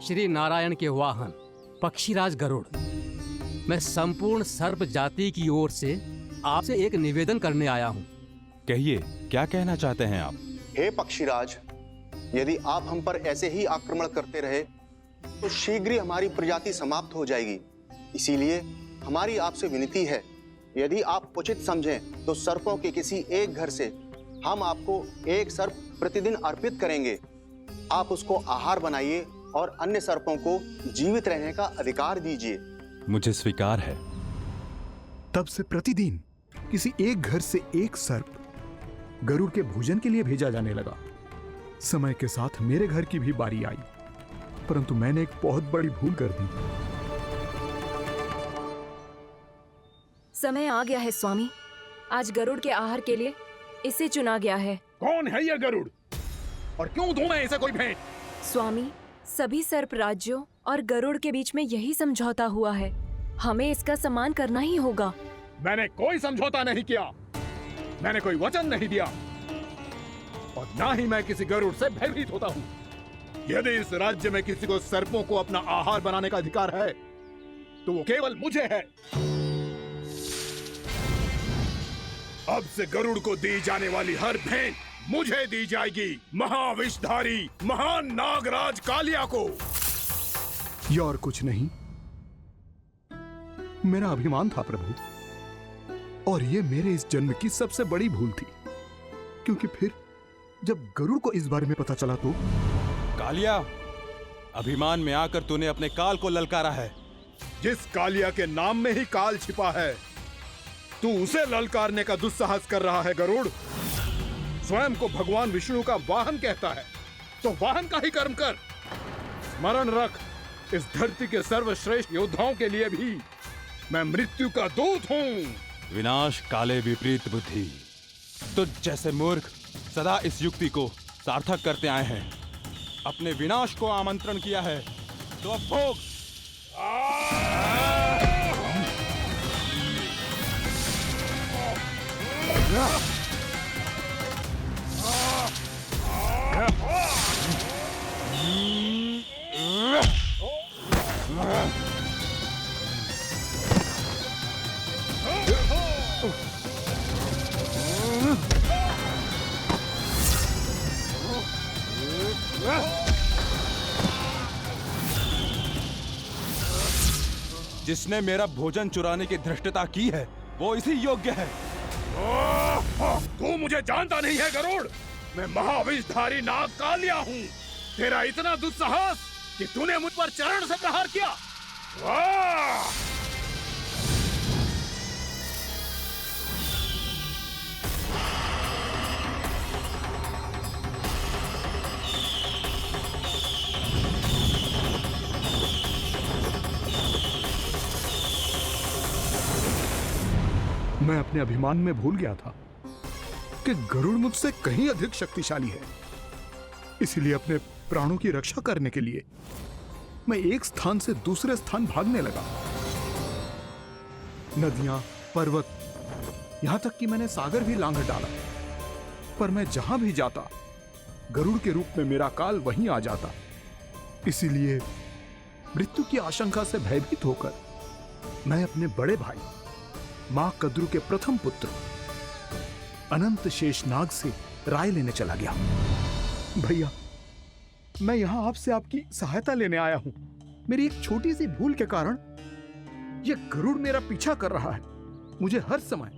श्री नारायण के वाहन पक्षीराज गरुड़, मैं संपूर्ण सर्प जाति की ओर से आपसे एक निवेदन करने आया हूँ। कहिए, क्या कहना चाहते हैं आप? हे पक्षीराज, यदि आप हम पर ऐसे ही आक्रमण करते रहे तो शीघ्र ही हमारी प्रजाति समाप्त हो जाएगी। इसीलिए हमारी आपसे विनती है, यदि आप उचित समझें तो सर्पों के किसी एक घर से हम आपको एक सर्प प्रतिदिन अर्पित करेंगे। आप उसको आहार बनाइए और अन्य सर्पों को जीवित रहने का अधिकार दीजिए। मुझे स्वीकार है। तब से प्रतिदिन किसी एक घर से एक सर्प गरुड़ के भोजन के लिए भेजा जाने लगा। समय के साथ मेरे घर की भी बारी आई, परंतु मैंने एक बहुत बड़ी भूल कर दी। समय आ गया है स्वामी, आज गरुड़ के आहार के लिए इसे चुना गया है। कौन है यह गरुड़ और क्यों दूं मैं इसे कोई भेंट? स्वामी, सभी सर्प राज्यों और गरुड़ के बीच में यही समझौता हुआ है, हमें इसका सम्मान करना ही होगा। मैंने कोई समझौता नहीं किया, मैंने कोई वचन नहीं दिया और ना ही मैं किसी गरुड़ से भयभीत होता हूँ। यदि इस राज्य में किसी को सर्पों को अपना आहार बनाने का अधिकार है तो वो केवल मुझे है। अब से गरुड़ को दी जाने वाली हर भेंट मुझे दी जाएगी, महाविषधारी महान नागराज कालिया को। यह और कुछ नहीं, मेरा अभिमान था प्रभु, और यह मेरे इस जन्म की सबसे बड़ी भूल थी, क्योंकि फिर जब गरुड़ को इस बारे में पता चला तो। कालिया, अभिमान में आकर तूने अपने काल को ललकारा है। जिस कालिया के नाम में ही काल छिपा है, तू उसे ललकारने का दुस्साहस कर रहा है गरुड़। स्वयं को भगवान विष्णु का वाहन कहता है तो वाहन का ही कर्म कर। स्मरण रख, इस धरती के सर्वश्रेष्ठ योद्धाओं के लिए भी मैं मृत्यु का दूत हूँ। विनाश काले विपरीत बुद्धि। तुझ जैसे मूर्ख सदा इस युक्ति को सार्थक करते आए हैं। अपने विनाश को आमंत्रण किया है तो अब भोग। जिसने मेरा भोजन चुराने की धृष्टता की है वो इसी योग्य है। तू मुझे जानता नहीं है गरुड़, मैं महाविषधारी नाग कालिया हूँ। तेरा इतना दुस्साहस कि तूने मुझ पर चरण से प्रहार किया। मैं अपने अभिमान में भूल गया था कि गरुड़ मुझसे कहीं अधिक शक्तिशाली है। इसलिए अपने प्राणों की रक्षा करने के लिए मैं एक स्थान से दूसरे स्थान भागने लगा। नदियां, पर्वत, यहां तक कि मैंने सागर भी लांघ डाला, पर मैं जहां भी जाता गरुड़ के रूप में मेरा काल वहीं आ जाता। इसीलिए मृत्यु की आशंका से भयभीत होकर मैं अपने बड़े भाई मां कद्रू के प्रथम पुत्र अनंत शेषनाग से राय लेने चला गया। भैया, मैं यहां आपसे आपकी सहायता लेने आया हूं। मेरी एक छोटी सी भूल के कारण यह गरुड़ मेरा पीछा कर रहा है। मुझे हर समय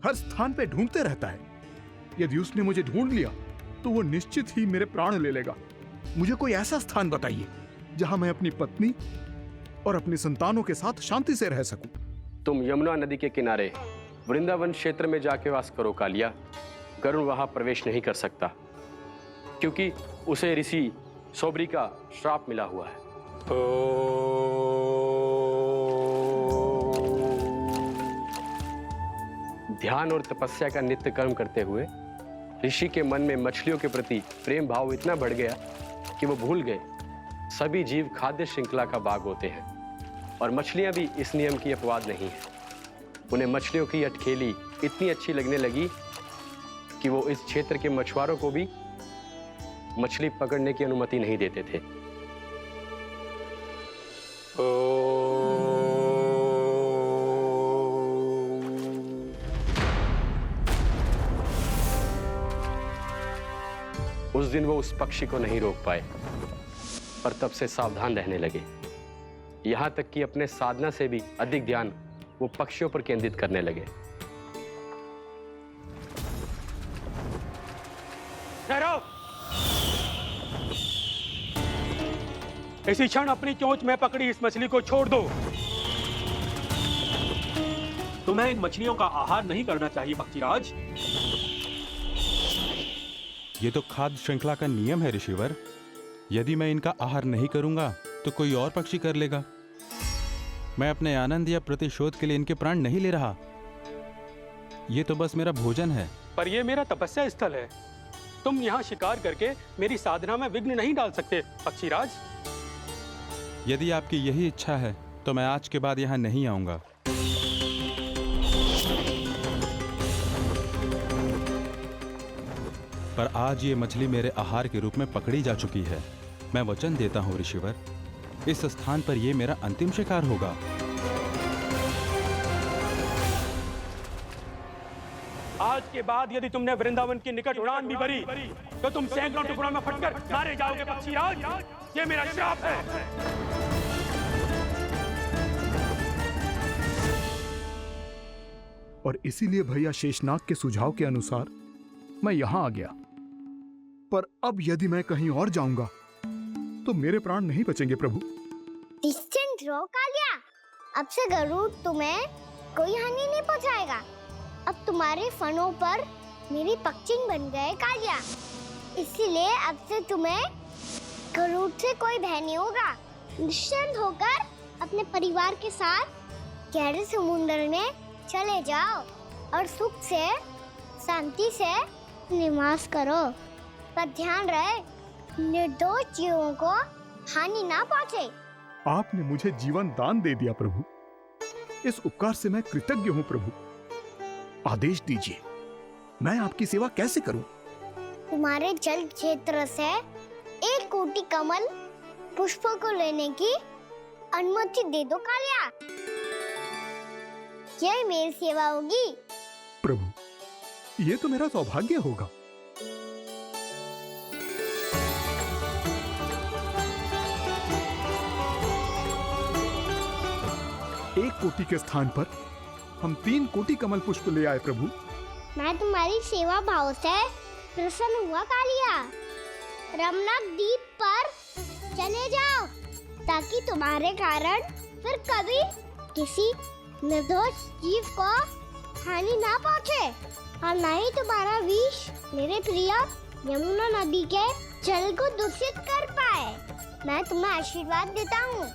हर स्थान पे ढूंढते रहता है। यदि उसने मुझे ढूंढ लिया तो वो निश्चित ही मेरे प्राण ले लेगा। मुझे कोई ऐसा स्थान बताइए जहां मैं अपनी पत्नी और अपनी संतानों के साथ शांति से रह सकूं। तुम यमुना नदी के किनारे वृंदावन क्षेत्र में जाके वास करो कालिया। गरुड़ वहां प्रवेश नहीं कर सकता क्योंकि उसे ऋषि सोबरी का श्राप मिला हुआ है। ध्यान और तपस्या का नित्य कर्म करते हुए ऋषि के मन में मछलियों के प्रति प्रेम भाव इतना बढ़ गया कि वो भूल गए सभी जीव खाद्य श्रृंखला का भाग होते हैं और मछलियां भी इस नियम की अपवाद नहीं है। उन्हें मछलियों की अटखेली इतनी अच्छी लगने लगी कि वो इस क्षेत्र के मछुआरों को भी मछली पकड़ने की अनुमति नहीं देते थे। उस दिन वो उस पक्षी को नहीं रोक पाए, पर तब से सावधान रहने लगे। यहां तक कि अपने साधना से भी अधिक ध्यान वो पक्षियों पर केंद्रित करने लगे। ठहरो! इसी क्षण अपनी चोंच में पकड़ी इस मछली को छोड़ दो। तुम्हें इन मछलियों का आहार नहीं करना चाहिए पक्षीराज। ये तो खाद्य श्रृंखला का नियम है ऋषिवर। यदि मैं इनका आहार नहीं करूंगा तो कोई और पक्षी कर लेगा। मैं अपने आनंद या प्रतिशोध के लिए इनके प्राण नहीं ले रहा। ये तो बस मेरा भोजन है। पर यह मेरा तपस्या स्थल है। तुम यहाँ शिकार करके मेरी साधना में विघ्न नहीं डाल सकते पक्षीराज। यदि आपकी यही इच्छा है तो मैं आज के बाद यहाँ नहीं आऊंगा। पर आज ये मछली मेरे आहार के रूप में पकड़ी जा चुकी है। मैं वचन देता हूँ ऋषिवर, इस स्थान पर यह मेरा अंतिम शिकार होगा। आज के बाद यदि तुमने वृंदावन की निकट उड़ान भी भरी तो तुम सैकड़ों टुकड़ों में फटकर मारे जाओगे पक्षीराज। ये मेरा श्राप है। और इसीलिए भैया शेषनाग के सुझाव के अनुसार मैं यहां आ गया। पर अब यदि मैं कहीं और जाऊंगा तो मेरे प्राण नहीं बचेंगे प्रभु। डिस्टेंट रहो कालिया। अब से गरुड़ तुम्हें कोई हानि नहीं पहुंचाएगा। अब तुम्हारे फनों पर मेरी पक्षिंग बन गए कालिया। इसीलिए अब से तुम्हें गरुड़ से कोई भय नहीं होगा। निश्चिंत होकर अपने परिवार के साथ गहरे समुद्र में चले जाओ और सुख से शांति से निवास करो। पर ध्यान रहे निर्दोष जीवों को हानि ना पहुंचे। आपने मुझे जीवन दान दे दिया प्रभु। इस उपकार से मैं कृतज्ञ हूँ प्रभु। आदेश दीजिए, मैं आपकी सेवा कैसे करूं? तुम्हारे जल क्षेत्र से 1 कोटि कमल पुष्पों को लेने की अनुमति दे दो कालिया। यह मेरी सेवा होगी। प्रभु, ये तो मेरा सौभाग्य होगा। एक कोटि के स्थान पर हम 3 कोटि कमल पुष्प ले आए प्रभु। मैं तुम्हारी सेवा भाव से प्रसन्न हुआ कालिया। रमनाक द्वीप पर चले जाओ ताकि तुम्हारे कारण फिर कभी किसी निर्दोष जीव को हानि ना पहुंचे और न ही तुम्हारा विष मेरे प्रिय यमुना नदी के जल को दूषित कर पाए। मैं तुम्हें आशीर्वाद देता हूँ।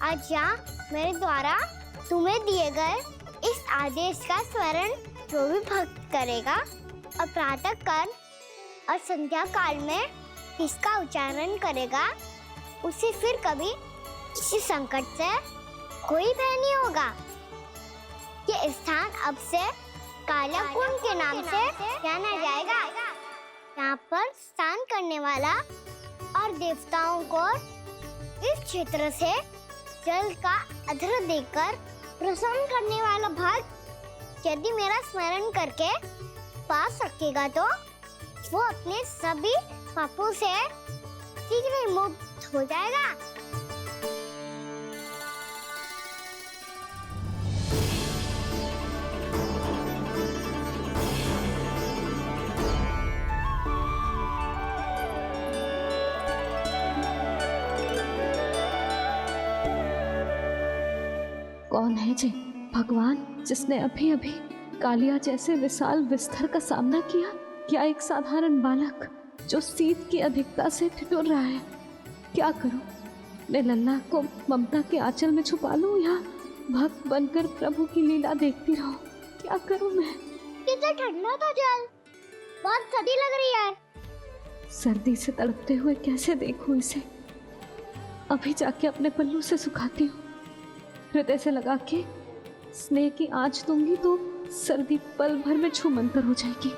आज यहाँ मेरे द्वारा तुम्हें दिए गए इस आदेश का स्मरण जो भी भक्त करेगा और प्रातः काल और संध्या काल में इसका उच्चारण करेगा, उसे फिर कभी किसी संकट से कोई भय नहीं होगा। ये स्थान अब से कालाकुंड के नाम से जाना जाएगा। यहाँ पर स्नान करने वाला और देवताओं को इस क्षेत्र से जल का अर्घ्य देकर प्रसन्न करने वाला भक्त यदि मेरा स्मरण करके पा सकेगा तो वो अपने सभी पापों से शीघ्र ही मुक्त हो जाएगा। कौन है जी भगवान जिसने अभी अभी कालिया जैसे विशाल विस्तर का सामना किया? क्या एक साधारण बालक जो शीत की अधिकता से ठिठुर रहा है? क्या करूं? मैं लल्ला को ममता के आंचल में छुपा लूं या भक्त बनकर प्रभु की लीला देखती रहूं? क्या करूं मैं? कितना ठंडा था जल, बहुत सर्दी लग रही है। सर्दी से तड़पते हुए कैसे देखूं इसे? अभी जाके अपने पल्लू से सुखाती हूँ। हृदय से लगा के स्नेह की आंच दूंगी तो सर्दी पल भर में छूमंतर हो जाएगी।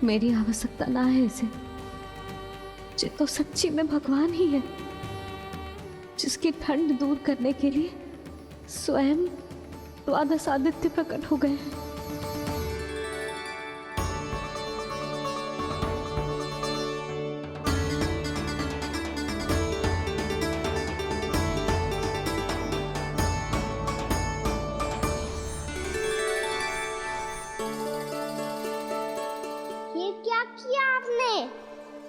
मेरी आवश्यकता ना है इसे। ये तो सच्ची में भगवान ही है, जिसकी ठंड दूर करने के लिए स्वयं द्वादश आदित्य प्रकट हो गए हैं। ये क्या किया आपने?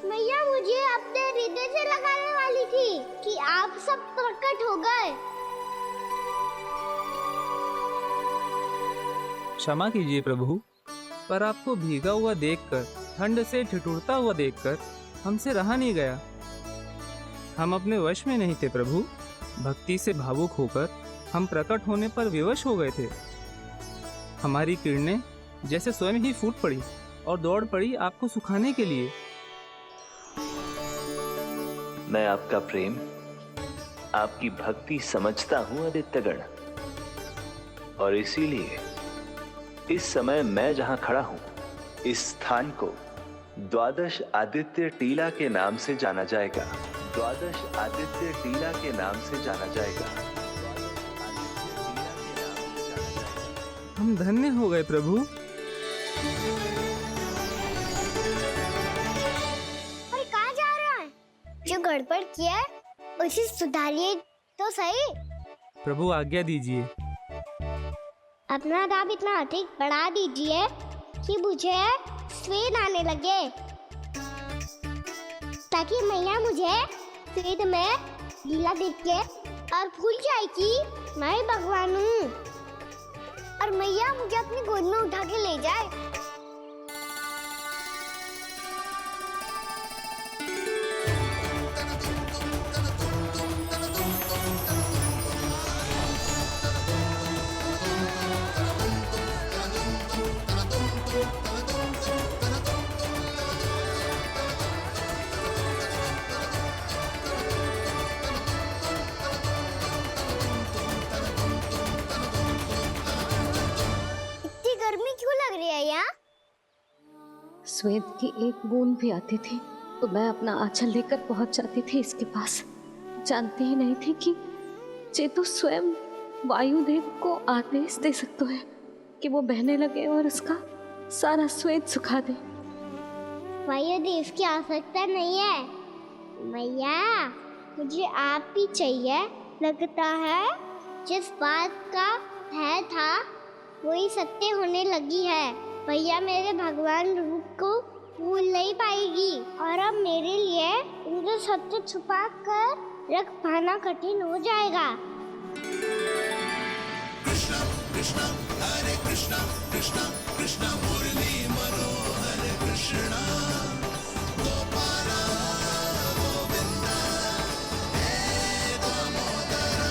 मैया मुझे अपने हृदय से लगाने वाली थी कि आप सब प्रकट हो गए। क्षमा कीजिए प्रभु, पर आपको भीगा हुआ देखकर, ठंड से ठिठुरता हुआ देखकर हमसे रहा नहीं गया। हम अपने वश में नहीं थे प्रभु। भक्ति से भावुक होकर हम प्रकट होने पर विवश हो गए थे। हमारी किरणें जैसे स्वयं ही फूट पड़ी और दौड़ पड़ी आपको सुखाने के लिए। मैं आपका प्रेम, आपकी भक्ति समझता हूं आदित्यगण, और इसीलिए इस समय मैं जहां खड़ा हूं, इस स्थान को द्वादश आदित्य टीला के नाम से जाना जाएगा। द्वादश आदित्य टीला के नाम से जाना जाएगा। हम धन्य हो गए प्रभु। और कहाँ जा रहा है? जो गड़बड़ किया है उसे सुधारिए तो सही। प्रभु आज्ञा दीजिए। अपना दाब इतना अधिक बढ़ा दीजिए कि मुझे स्वेद आने लगे, ताकि मैया मुझे स्वेद में गीला देख के और भूल जाए कि मैं ही भगवान हूँ, और मैया मुझे अपनी गोद में उठा के ले जाए। गर्मी क्यों लग रही है यहाँ? स्वेद की एक बूंद भी आती थी तो मैं अपना आंचल लेकर पहुंच जाती थी इसके पास। जानती ही नहीं थी कि चेतु स्वयं वायुदेव को आदेश दे सकते हैं कि वो बहने लगे और उसका सारा स्वेद सुखा दे। वायुदेव की आवश्यकता नहीं है मैया, मुझे आप ही चाहिए। लगता है जिस बात का भय था वही सत्य होने लगी है। भैया मेरे भगवान रूप को भूल नहीं पाएगी, और अब मेरे लिए उनके सत्य छुपा कर रख पाना कठिन हो जाएगा। कृष्णा कृष्णा हरे कृष्णा कृष्णा कृष्णा मुरली मनोहर कृष्णा गोपाला गोविंदा हे दामोदरा।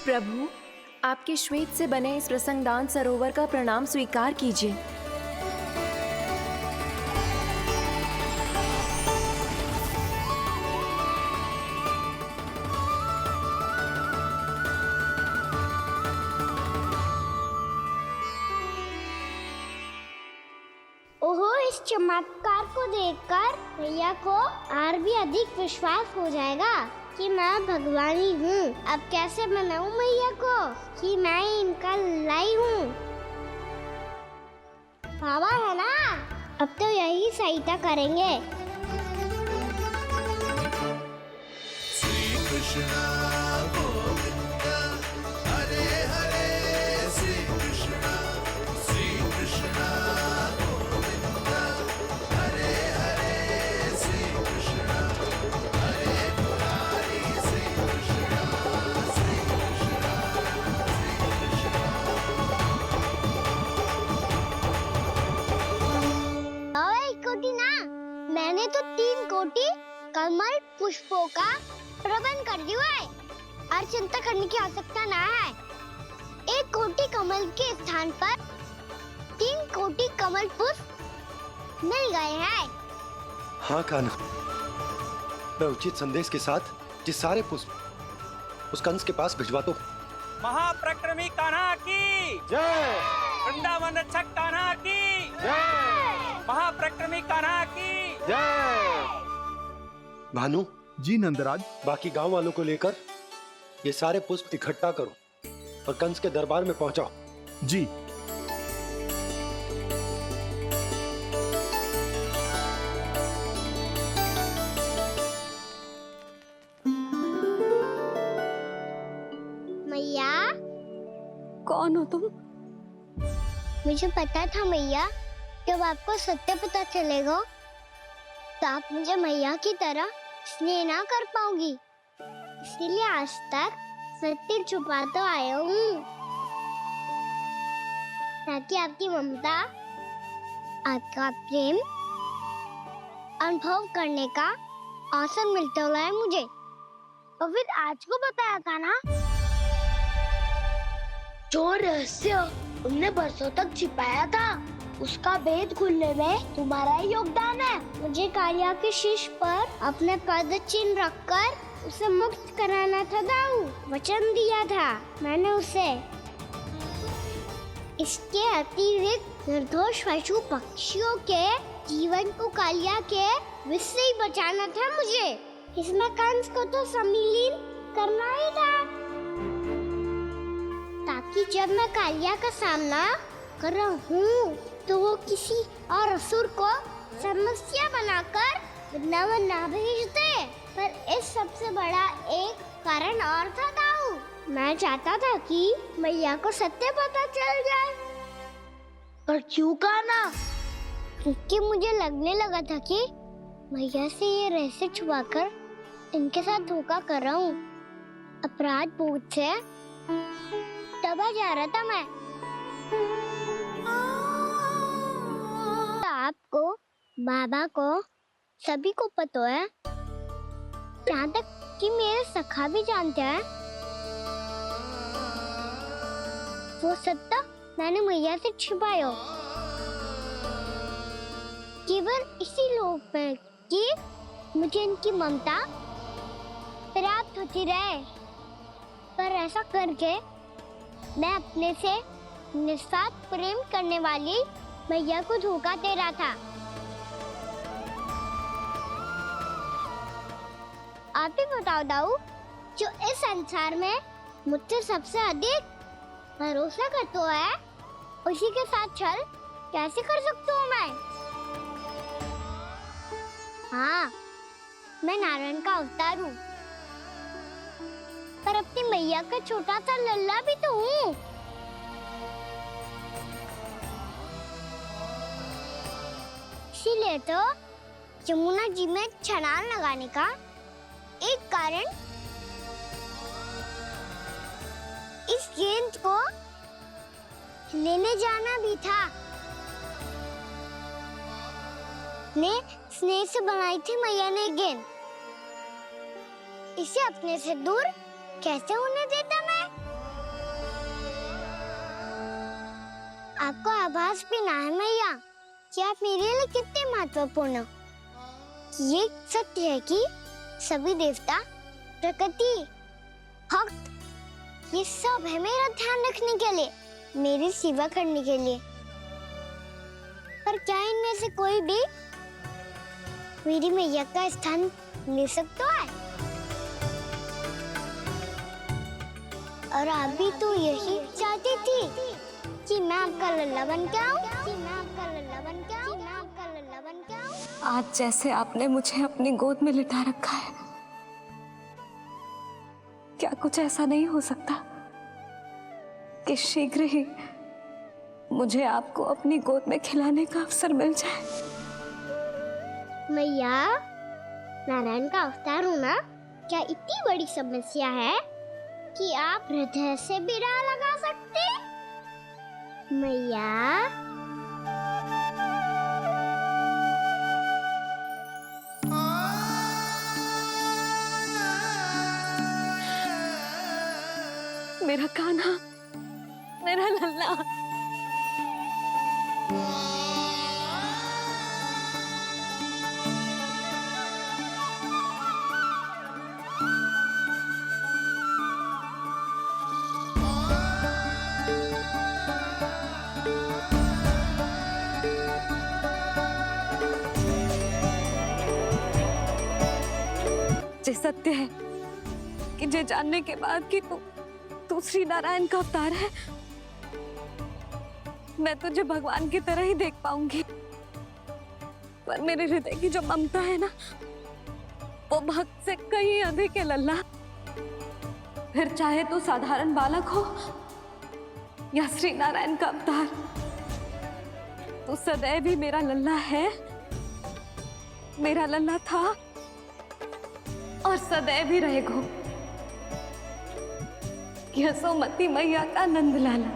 प्रभु, आपके श्वेत से बने इस प्रसंगदान सरोवर का प्रणाम स्वीकार कीजिए। ओहो, इस चमत्कार को देखकर भैया को और भी अधिक विश्वास हो जाएगा कि मैं भगवान ही हूँ। अब कैसे मनाऊं मैया को कि मैं ही इनका लाई हूँ। बाबा है ना, अब तो यही सहायता करेंगे। श्री कृष्णा गोविंदा हरे हरे श्री कृष्णा गोविंदा हरे हरे श्री कृष्णा हरे मुरारी श्री कृष्णा श्री कृष्णा श्री कृष्णा। एक कोटि ना, मैंने तो 3 कोटि कमल पुष्पों का प्रबंध कर दिया है, और चिंता करने की आवश्यकता ना है। 1 कोटि कमल के स्थान पर 3 कोटि कमल पुष्प मिल गए हैं। हाँ कान्हा, मैं उचित संदेश के साथ ये सारे पुष्प उस कंस के पास भिजवा दो। महाप्रक्रमी कान्हा की जय। वृंदावन रक्षक कान्हा की जय। महाप्रक्रमी कान्हा की जय। भानु जी नंदराज। बाकी गांव वालों को लेकर ये सारे पुष्प इकट्ठा करो और कंस के दरबार में पहुंचाओ। जी। मैया कौन हो तुम? मुझे पता था मैया, जब आपको सत्य पता चलेगा तो आप मुझे मैया की तरह स्नेह ना कर पाओगी, इसलिए आज तक सत्य छुपाते आया हूँ, ताकि आपकी ममता, आपका प्रेम अनुभव करने का अवसर मिलता हुआ मुझे। और फिर आज को बताया था ना, जो रहस्य तुमने बरसों तक छिपाया था, उसका भेद खुलने में तुम्हारा ही योगदान है। मुझे कालिया के शीश पर अपने पद चिन्ह रखकर उसे मुक्त कराना था दाऊ, वचन दिया था मैंने उसे। इसके अतिरिक्त निर्दोष पशु पक्षियों के जीवन को कालिया के विष से ही बचाना था मुझे। इसमें कंस को तो सम्मिलित करना ही था, ताकि जब मैं कालिया का सामना कर रहा हूँ तो वो किसी और असुर को समस्या बनाकर वृंदावन ना भेज दे। पर इस सबसे बड़ा एक कारण और था दाऊ, मैं चाहता था कि मैया को सत्य पता चल जाए। पर क्यों कहा ना? क्योंकि मुझे लगने लगा था कि मैया से ये रहस्य छुपाकर इनके साथ धोखा कर रहा हूँ। अपराध बोध से दबा जा रहा था मैं। आपको, बाबा को, सभी को पता है, यहाँ तक कि मेरे सखा भी जानते हैं। वो सत्ता मैंने मैया से छिपाया केवल इसी लोक में कि मुझे इनकी ममता प्राप्त होती रहे। पर ऐसा करके मैं अपने से निस्वार्थ प्रेम करने वाली मैया को धोखा दे रहा था। आप ही बताओ दाऊ, जो इस संसार में मुझसे सबसे अधिक भरोसा करता है, उसी के साथ छल कैसे कर सकता हूँ मैं? हाँ, मैं नारायण का अवतार हूँ, पर अपनी मैया का छोटा सा लल्ला भी तो हूँ। इसीलिए तो यमुना जी में छलांग लगाने का एक कारण इस गेंद को लेने जाना भी था। ने स्नेह से बनाई थी मैया ने गेंद, इसे अपने से दूर कैसे होने देता मैं? आपको आभास भी ना है मैया कि आप मेरे लिए कितने महत्वपूर्ण हो। ये सत्य है कि सभी देवता, प्रकृति, भक्त, ये सब है मेरा ध्यान रखने के लिए, मेरी सेवा करने के लिए। पर क्या इनमें से कोई भी मेरी मैया का स्थान ले सकता है? और आप भी तो यही चाहती थी कि मैं आपका लल्ला बन के आऊं, कि मैं आपका लल्ला बन के आऊं, कि मैं आपका लल्ला बन के आऊं। आज जैसे आपने मुझे अपनी गोद में लिटा रखा है, क्या कुछ ऐसा नहीं हो सकता कि शीघ्र ही मुझे आपको अपनी गोद में खिलाने का अवसर मिल जाए? मैया, नारायण का अवतार होना क्या इतनी बड़ी समस्या है कि आप हृदय से भी राह लगा सकते? मैया, मेरा कान्हा, मेरा लल्ला। जे सत्य है कि जे जानने के बाद कि तू श्री नारायण का अवतार है, मैं तुझे भगवान की तरह ही देख पाऊंगी। पर मेरे हृदय की जो ममता है ना, वो भक्त से कहीं अधिक है लल्ला। फिर चाहे तू साधारण बालक हो या श्री नारायण का अवतार, तू सदैव ही मेरा लल्ला है, मेरा लल्ला था और सदैव ही रहेगा। यशोमती मैया का नंदलाला,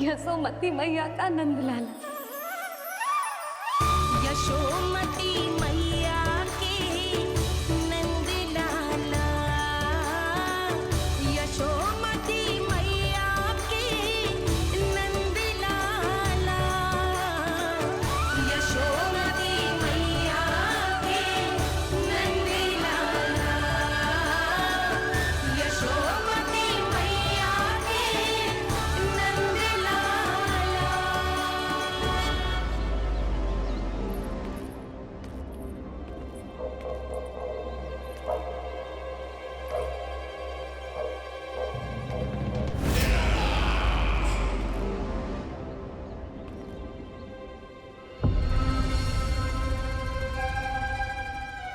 यशोमती मैया का नंदलाला। यशोमती मैया के नंदलाला, यशोमती मैया के नंदलाला, यशोमती मैया के नंदलाला, यशोमती मैया के नंदलाला।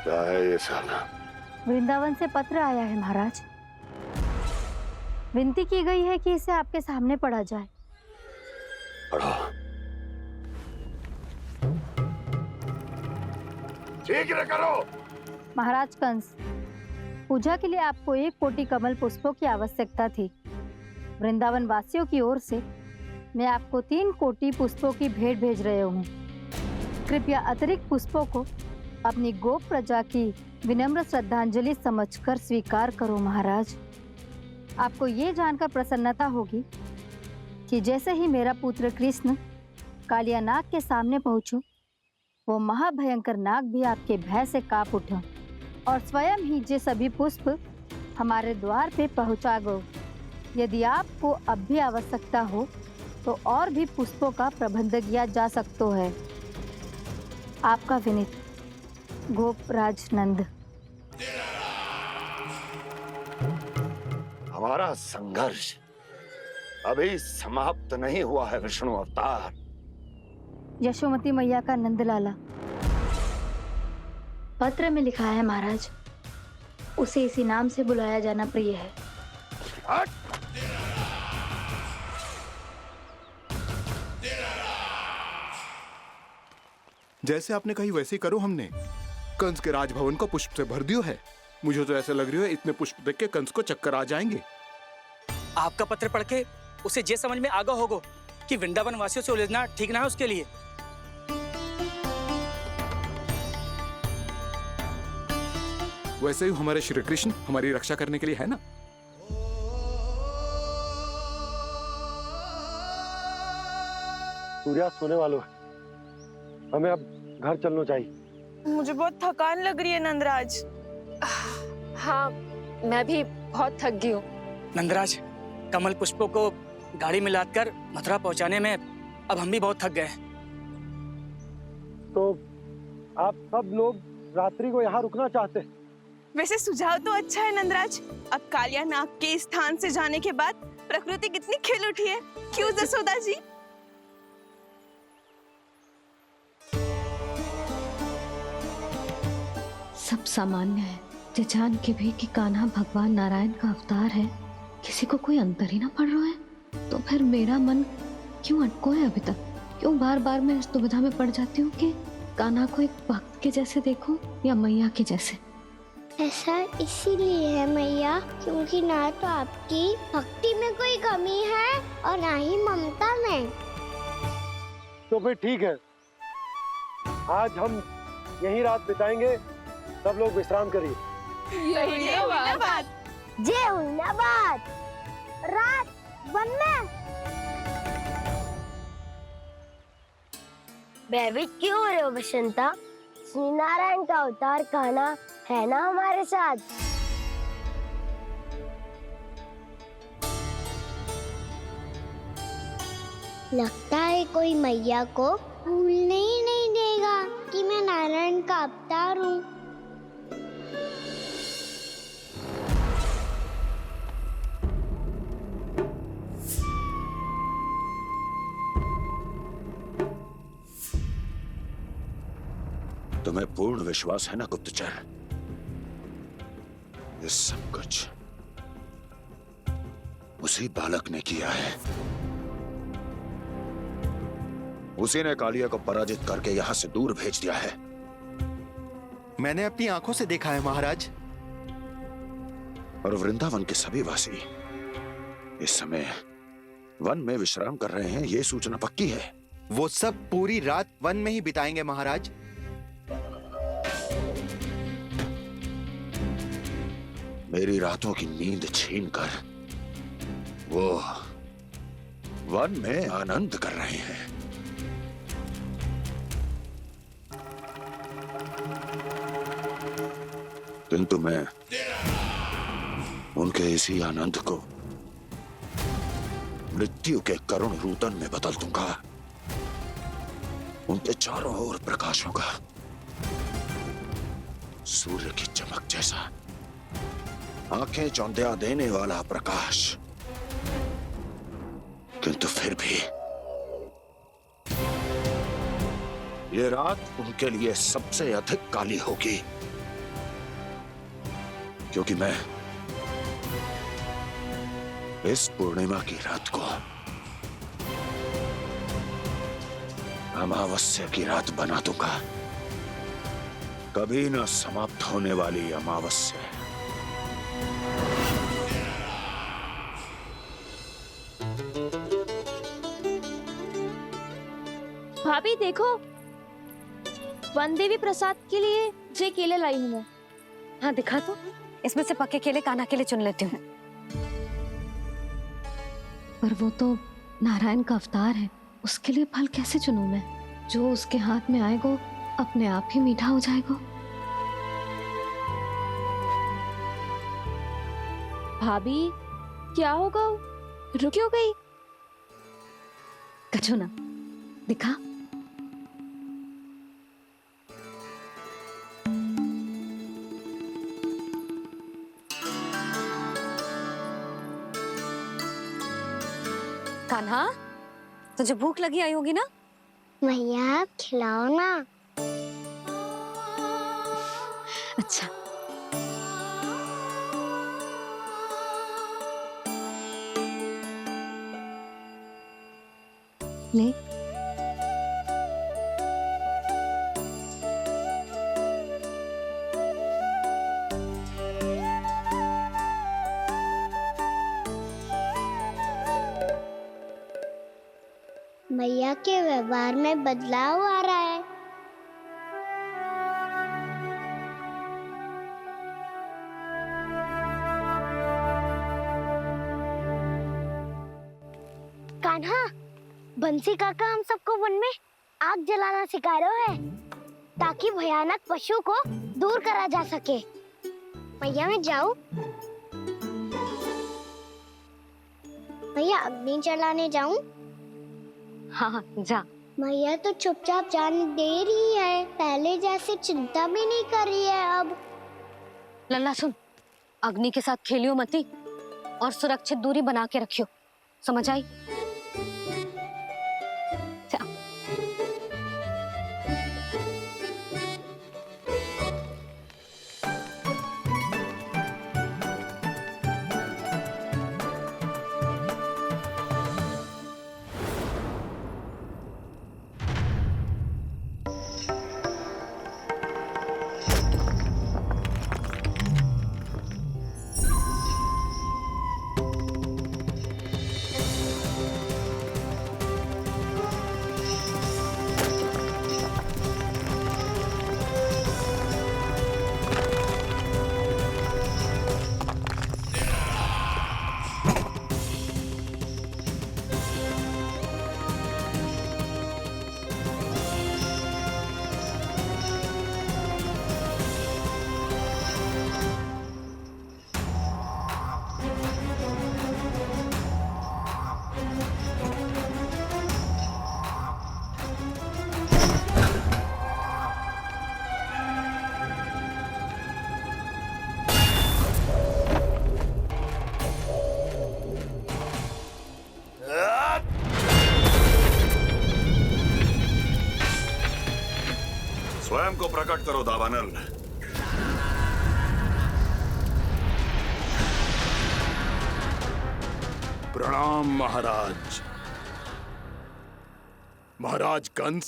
क्या है ये साला? वृंदावन से पत्र आया है महाराज। विनती की गई है कि इसे आपके सामने पढ़ा जाए। पढ़ो। शीघ्र करो। महाराज कंस, पूजा के लिए आपको 1 कोटि कमल पुष्पों की आवश्यकता थी। वृंदावन वासियों की ओर से मैं आपको 3 कोटि पुष्पों की भेंट भेज रहे हूँ। कृपया अतिरिक्त पुष्पों को अपनी गोप प्रजा की विनम्र श्रद्धांजलि समझकर स्वीकार करो महाराज। आपको ये जानकर प्रसन्नता होगी कि जैसे ही मेरा पुत्र कृष्ण कालिया नाग के सामने पहुंचो, वो महाभयंकर नाग भी आपके भय से कांप उठा और स्वयं ही ये सभी पुष्प हमारे द्वार पे पहुंचा गो। यदि आपको अब भी आवश्यकता हो तो और भी पुष्पों का प्रबंध किया जा सकता है। आपका विनीत गोपराज नंद। हमारा संघर्ष अभी समाप्त नहीं हुआ है विष्णु अवतार। यशोमती मैया का नंदलाला पत्र में लिखा है महाराज, उसे इसी नाम से बुलाया जाना प्रिय है। जैसे आपने कही वैसे ही करो। हमने कंस के राजभवन को पुष्प से भर दियो है। मुझे तो ऐसा लग रही है इतने पुष्प देख के कंस को चक्कर आ जाएंगे। आपका पत्र पढ़ के उसे ये समझ में आगा होगा कि वृंदावन वासियों से उलझना ठीक ना है उसके लिए। वैसे ही हमारे श्री कृष्ण हमारी रक्षा करने के लिए है ना। सूर्यास्त होने वाला है, हमें अब घर चलना चाहिए। मुझे बहुत थकान लग रही है नंदराज। हाँ, मैं भी बहुत थक गई हूँ। नंदराज, कमल पुष्पों को गाड़ी में लादकर मथुरा पहुंचाने में अब हम भी बहुत थक गए। तो आप सब लोग रात्रि को यहाँ रुकना चाहते हैं? वैसे सुझाव तो अच्छा है नंदराज। अब कालिया नाग के स्थान से जाने के बाद प्रकृति कितनी खिल उठी है, क्यों जसोदा जी? सब सामान्य है, जे जान के भी कि कान्हा भगवान नारायण का अवतार है, किसी को कोई अंतर ही ना पड़ रहा है। तो फिर मेरा मन क्यों अटको है अभी तक? क्यों बार बार मैं इस दुविधा में पड़ जाती हूँ कि कान्हा को एक भक्त के जैसे देखूं या मैया के जैसे? ऐसा इसीलिए है मैया क्योंकि ना तो आपकी भक्ति में कोई कमी है और ना ही ममता में। तो फिर ठीक है, आज हम यहीं रात बिताएंगे। सब लोग विश्राम करिए। जय हुइनाबाद। रात वन में भयभीत क्यों हो रहे हो बसंता? श्री नारायण का अवतार कान्हा है ना हमारे साथ। लगता है कोई मैया को भूलने ही नहीं देगा कि मैं नारायण का अवतार हूँ। तुम्हें पूर्ण विश्वास है ना गुप्तचर? ये सब कुछ उसी बालक ने किया है। उसी ने कालिया को पराजित करके यहां से दूर भेज दिया है। मैंने अपनी आंखों से देखा है महाराज। और वृंदावन के सभी वासी इस समय वन में विश्राम कर रहे हैं, ये सूचना पक्की है। वो सब पूरी रात वन में ही बिताएंगे महाराज। मेरी रातों की नींद छीनकर वो वन में आनंद कर रहे हैं। किंतु मैं उनके इसी आनंद को मृत्यु के करुण रूतन में बदल दूंगा। उनके चारों ओर प्रकाश होगा, सूर्य की चमक जैसा, आंखें चौंधिया देने वाला प्रकाश। किंतु फिर भी ये रात उनके लिए सबसे अधिक काली होगी, क्योंकि मैं इस पूर्णिमा की रात को अमावस्या की रात बना दूंगा। कभी न समाप्त होने वाली अमावस्या। भाभी देखो, वन देवी प्रसाद के लिए ये केले लाई हूँ मैं। हाँ दिखा तो, इसमें से पक्के केले कान्हा के लिए चुन लेती हूँ। पर वो तो नारायण का अवतार है, उसके लिए फल कैसे चुनूं मैं? जो उसके हाथ में आएगा अपने आप ही मीठा हो जाएगा। भाभी क्या होगा? रुक क्यों गई? कछू ना, दिखा। कान्हा, तुझे भूख लगी आई होगी ना? भैया खिलाओ ना। अच्छा। ले। भैया के व्यवहार में बदलाव आ रहा है। कान्हा, बंसी काका हम सबको वन में आग जलाना सिखा रहा है, ताकि भयानक पशु को दूर करा जा सके। भैया मैं जाऊं? भैया अग्नि जलाने जाऊं? हाँ जा। भैया तो चुपचाप जाने दे रही है, पहले जैसे चिंता भी नहीं कर रही है अब। लल्ला सुन, अग्नि के साथ खेलियो मती और सुरक्षित दूरी बना के रखियो, समझ आई? को प्रकट करो दावानल। प्रणाम महाराज। महाराज कंस,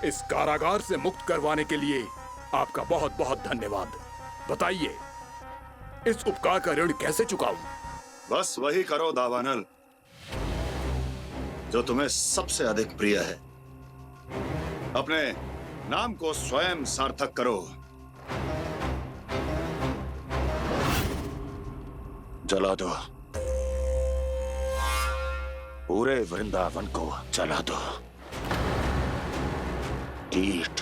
इस कारागार से मुक्त करवाने के लिए आपका बहुत बहुत धन्यवाद। बताइए, इस उपकार का ऋण कैसे चुकाऊं? बस वही करो दावानल जो तुम्हें सबसे अधिक प्रिय है। अपने नाम को स्वयं सार्थक करो। जला दो, पूरे वृंदावन को जला दो। कीट,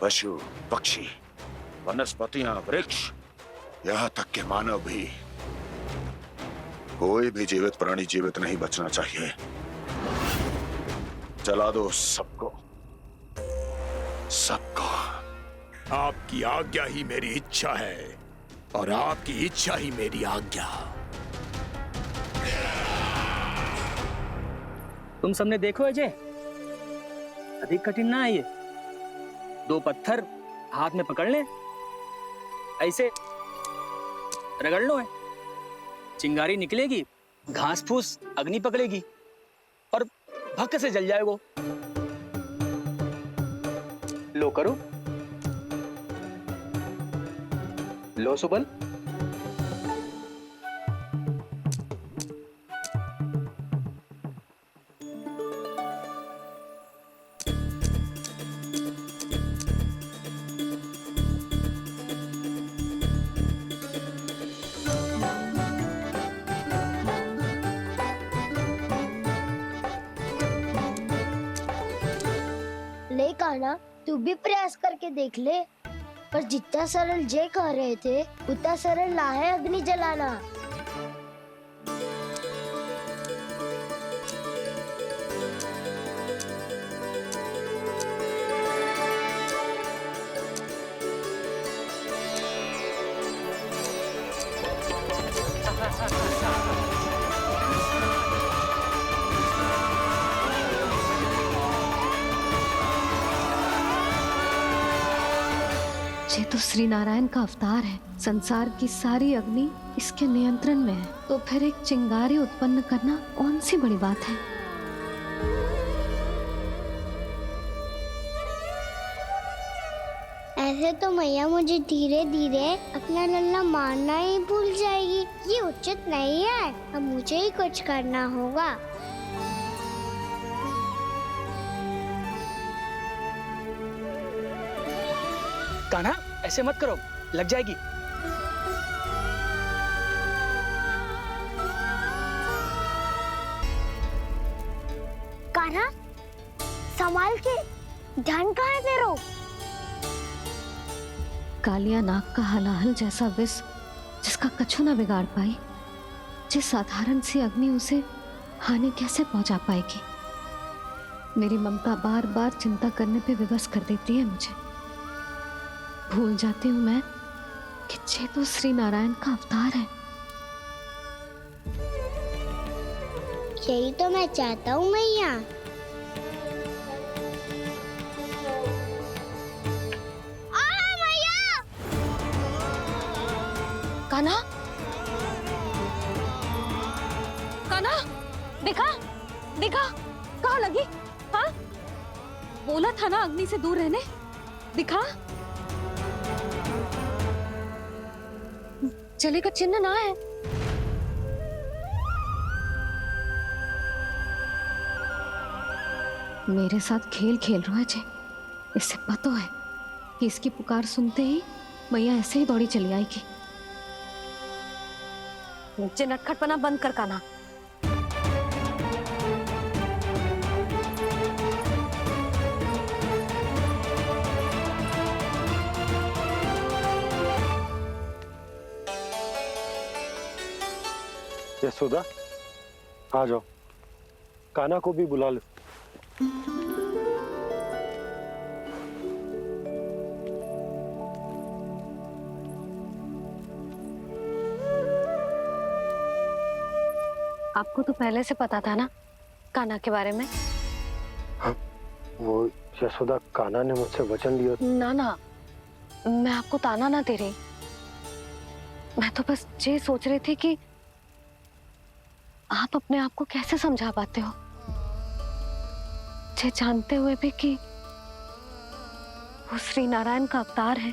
पशु, पक्षी, वनस्पतियां, वृक्ष, यहां तक के मानव भी, कोई भी जीवित प्राणी जीवित नहीं बचना चाहिए। जला दो सबको, सबको। आपकी आज्ञा ही मेरी इच्छा है और आपकी इच्छा ही मेरी आज्ञा। तुम सबने देखो अजय, अधिक कठिन ना है ये। 2 पत्थर हाथ में पकड़ ले, ऐसे रगड़ लो है, चिंगारी निकलेगी, घास फूस अग्नि पकड़ेगी और भक्क से जल जाएगा। लो करो, लो सुबल। ले कान्हा, तू भी प्रयास करके देख ले। पर जितना सरल जय कह रहे थे उतना सरल ना है अग्नि जलाना। ये तो श्री नारायण का अवतार है। संसार की सारी अग्नि इसके नियंत्रण में है, तो फिर एक चिंगारी उत्पन्न करना कौन सी बड़ी बात है। ऐसे तो मैया मुझे धीरे धीरे अपना लल्ला मारना ही भूल जाएगी। ये उचित नहीं है, अब मुझे ही कुछ करना होगा। कान्हा, ऐसे मत करो, लग जाएगी। कान्हा, संभाल के, ध्यान कहाँ है तेरो? कालिया नाग का हलाहल जैसा विष जिसका कछु न बिगाड़ पाई, जिस साधारण सी अग्नि उसे हानि कैसे पहुंचा पाएगी। मेरी ममता बार बार चिंता करने पे विवश कर देती है मुझे। भूल जाती हूँ मैं कि ये तो श्री नारायण का अवतार है। यही तो मैं चाहता हूँ मैया। कान्हा, कान्हा, देखा देखा, कहाँ लगी? हाँ, बोला था ना अग्नि से दूर रहने। दिखा, जले का चिन्ह ना है। मेरे साथ खेल खेल रहा है जे। इसे पता है कि इसकी पुकार सुनते ही मैया ऐसे ही दौड़ी चली आएगी। नीचे नटखटपना बंद कर कान्हा। यशोदा, आ जाओ, कान्हा को भी बुला लो। आपको तो पहले से पता था ना कान्हा के बारे में? हाँ, वो यशोदा, कान्हा ने मुझसे वचन लिया। ना ना, मैं आपको ताना ना दे रही। मैं तो बस ये सोच रही थी कि आप अपने आप को कैसे समझा पाते हो, ये जानते हुए भी कि वो श्री नारायण का अवतार है।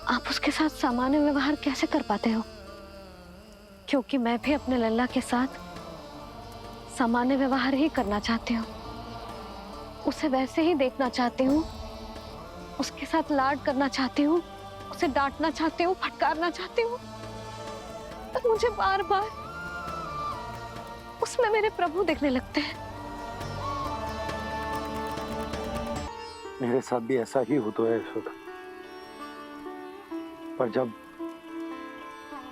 आप उसके साथ सामान्य व्यवहार कैसे कर पाते हो? क्योंकि मैं भी अपने लल्ला के साथ सामान्य व्यवहार ही करना चाहती हूँ, उसे वैसे ही देखना चाहती हूँ, उसके साथ लाड करना चाहती हूँ, उसे डांटना चाहती हूँ, फटकारना चाहती हूँ। तो मुझे बार बार उसमें मेरे प्रभु दिखने लगते हैं। मेरे साथ भी ऐसा ही होता है यशोदा, पर जब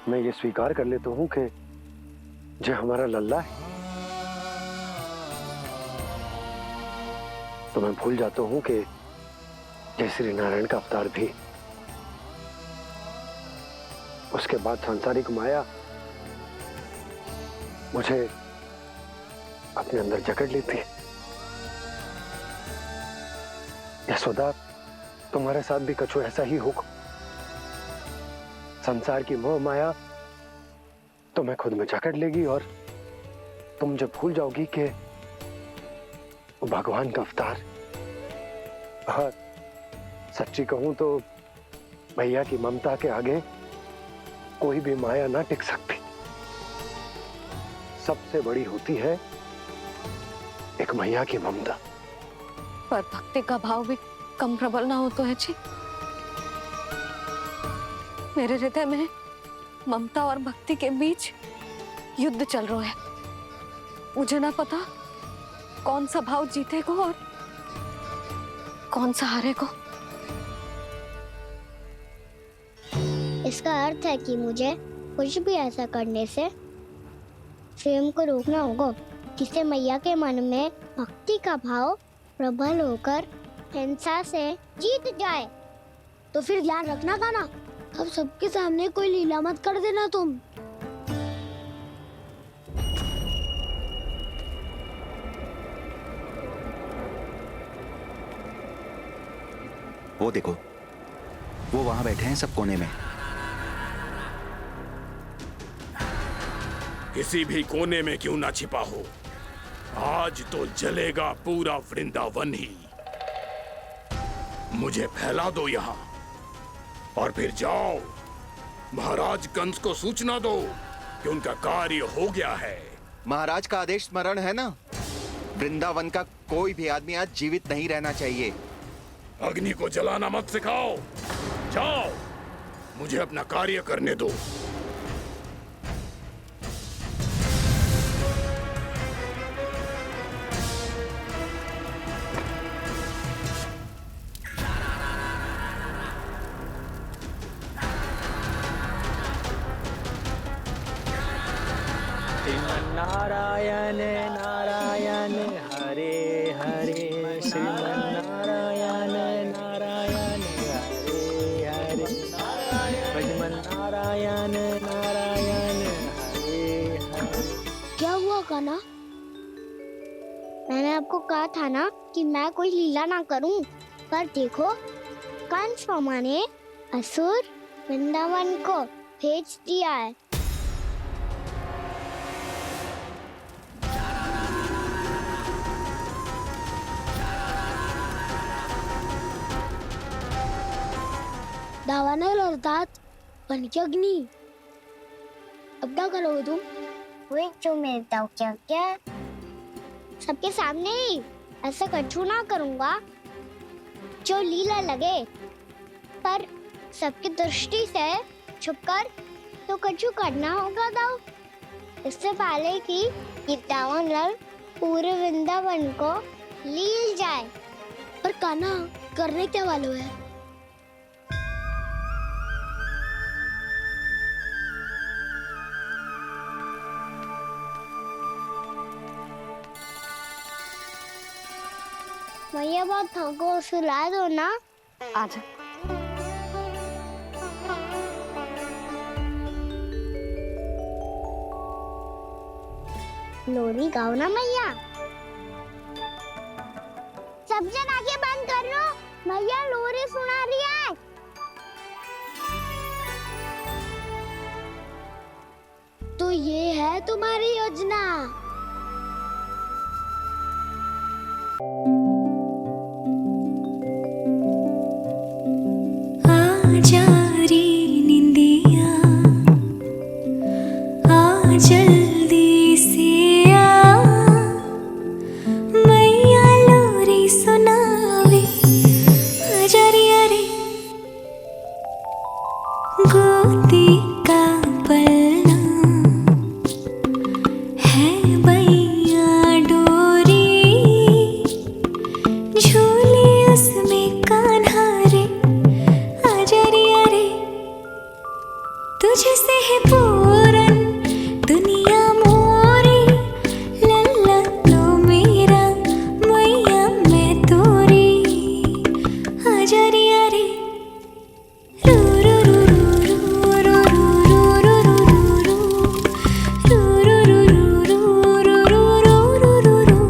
मैं ये स्वीकार कर लेता हूँ कि जो हमारा लल्ला है, तो मैं भूल जाता हूँ कि जय श्री नारायण का अवतार भी। उसके बाद सांसारिक माया मुझे अपने अंदर जकड़ लेती है। यशोदा, तुम्हारे साथ भी कछु ऐसा ही होगा। संसार की मोह माया तुम्हें खुद में जकड़ लेगी और तुम जब भूल जाओगी कि वो भगवान का अवतार। और सच्ची कहूं तो भैया की ममता के आगे कोई भी माया ना टिक सकती। सबसे बड़ी होती है एक मैया की ममता। पर भक्ति का भाव भी कम प्रबल ना हो तो है जी। मेरे हृदय में ममता और भक्ति के बीच युद्ध चल रहा है। मुझे ना पता कौन सा भाव जीतेगा और कौन सा हारेगा। इसका अर्थ है कि मुझे कुछ भी ऐसा करने से स्वयं को रोकना होगा जिससे मैया के मन में भक्ति का भाव प्रबल होकर हिंसा से जीत जाए। तो फिर ध्यान रखना कान्हा, अब सबके सामने कोई लीला मत कर देना तुम। वो देखो, वो वहां बैठे हैं सब कोने में। किसी भी कोने में क्यों ना छिपा हो, आज तो जलेगा पूरा वृंदावन ही। मुझे फैला दो यहाँ और फिर जाओ महाराज कंस को सूचना दो कि उनका कार्य हो गया है। महाराज का आदेश स्मरण है ना, वृंदावन का कोई भी आदमी आज जीवित नहीं रहना चाहिए। अग्नि को जलाना मत सिखाओ, जाओ मुझे अपना कार्य करने दो। नारायण नारायण हरे हरे, श्रीमन्नारायण नारायण हरे हरे, भजमन नारायण नारायण हरे हरे। क्या हुआ कान्हा? मैंने आपको कहा था ना कि मैं कोई लीला ना करूं, पर देखो कंस मामा ने असुर वृंदावन को भेज दिया है। दावानल और दांत बन के अग्नि। अब क्या करोगे तुम? वही जो मेरे दाव क्या क्या सबके सामने ही ऐसा कछु ना करूंगा जो लीला लगे, पर सबकी दृष्टि से छुपकर तो कछु करना होगा दाव। इससे पहले कि ये दावानल पूरे वृंदावन को लील जाए। पर कान्हा करने क्या वालों है? मैया बहुत थको, सुला दो ना। आजा। लोरी गाओ ना मैया। सब जन आंखें बंद कर लो, मैया लोरी सुना रही है। तो ये है तुम्हारी योजना। आजा रे निंदिया, आ जल्दी से आ, मैया लोरी सुनावे। आजा रे अरे गोदी का पलना है मैया डोरी, झूले उसमें कान्हा रे। आजा रे अरे तुझसे है पूरन दुनिया मोरी, लल्ला तो मेरा मैया मैं तोरी। आजा रे अरे रू रू रू रू रू रू रू रू रू रू रू रू रू रू रू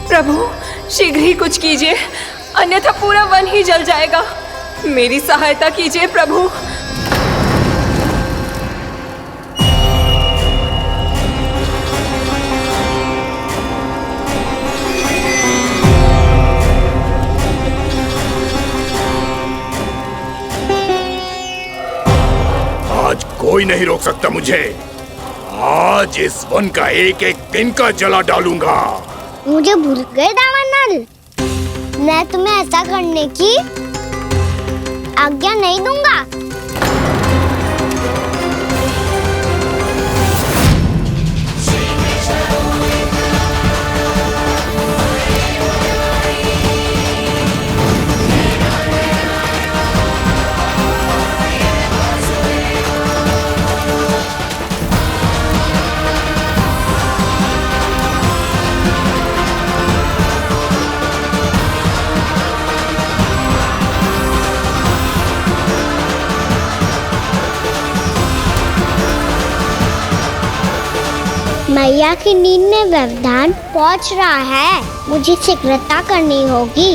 प्रभु शीघ्र ही कुछ कीजिए, अन्यथा पूरा वन ही जल जाएगा। मेरी सहायता कीजिए प्रभु। आज कोई नहीं रोक सकता मुझे। आज इस वन का एक एक दिन का जला डालूंगा। मुझे भूल गए दामनल, मैं तुम्हें ऐसा करने की आज्ञा नहीं दूंगा। मैया की नींद में व्यवधान पहुंच रहा है, मुझे शीघ्रता करनी होगी।